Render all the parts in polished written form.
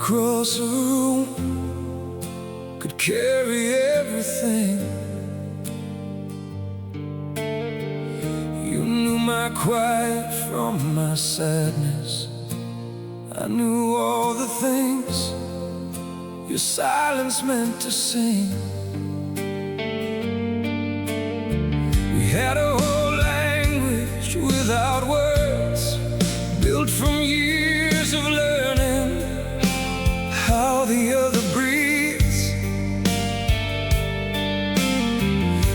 across a room could carry everything. You knew my quiet from my sadness. I knew all the things your silence meant to sing. We had a whole language without words, built from years of learning how the other breathes.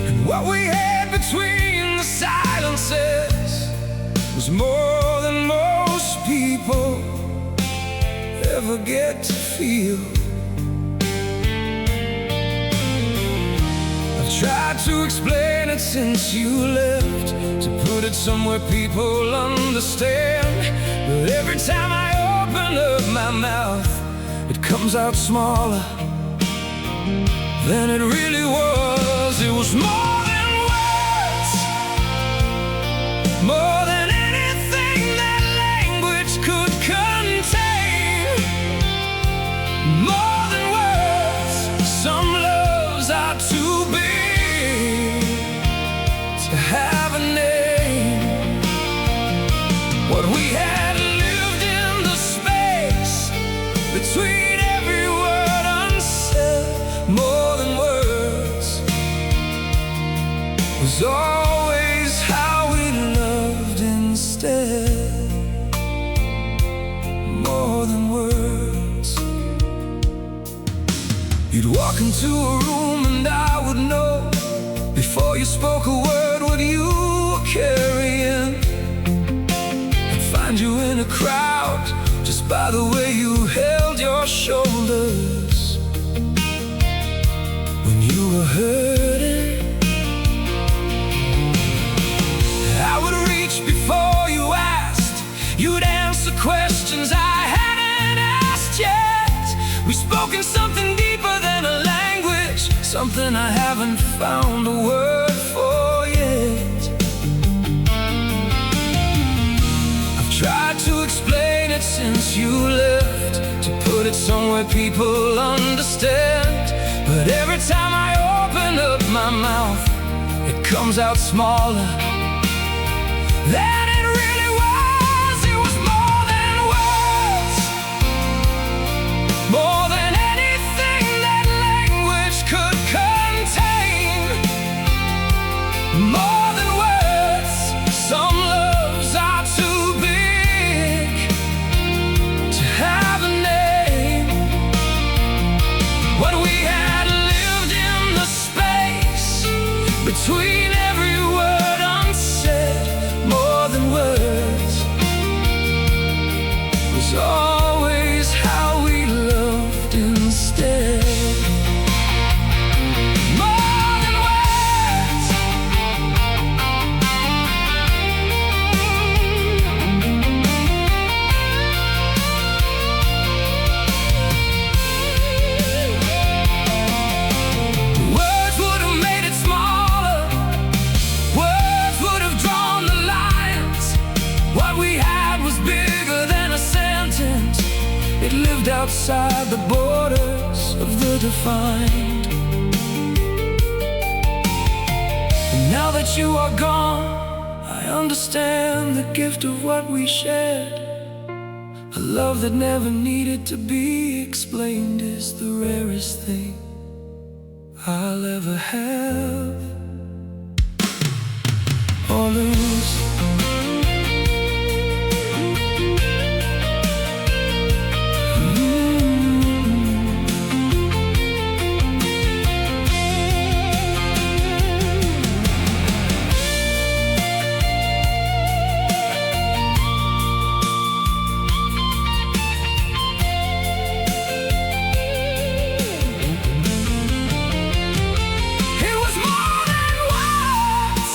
And what we had between the silences was more than most people ever get to feel. I've tried to explain it since you left, to put it somewhere people understand. But every time I open up my mouth, it comes out smaller than it really was. It was more than words, more than anything that language could contain. More than words, some loves are too big to have a name. What we had lived in the space between every word unsaid, more than words, was always how we loved instead. More than words. You'd walk into a room and I would know, before you spoke a word, what you were carrying. I'd find you in a crowd just by the way you held your shoulders when you were hurting. I would reach before you asked, you'd answer questions I hadn't asked yet. We've spoken something deeper than a language, something I haven't found a word for yet. I've tried to explain it since you left, to put it somewhere people understand. But every time I open up my mouth, it comes out smaller than it really was. It was more than words, more than anything that language could contain. More than words, some loves are too big to have a name. When we had lived in the space between every word unsaid, more than words, was always how we loved instead. More than words. Words would have made it smaller, words would have drawn the lines. What we had was bigger than a sentence, it lived outside the borders of the defined. And now that you are gone, I understand the gift of what we shared. A love that never needed to be explained is the rarest thing I'll ever have or lose. It was more than words,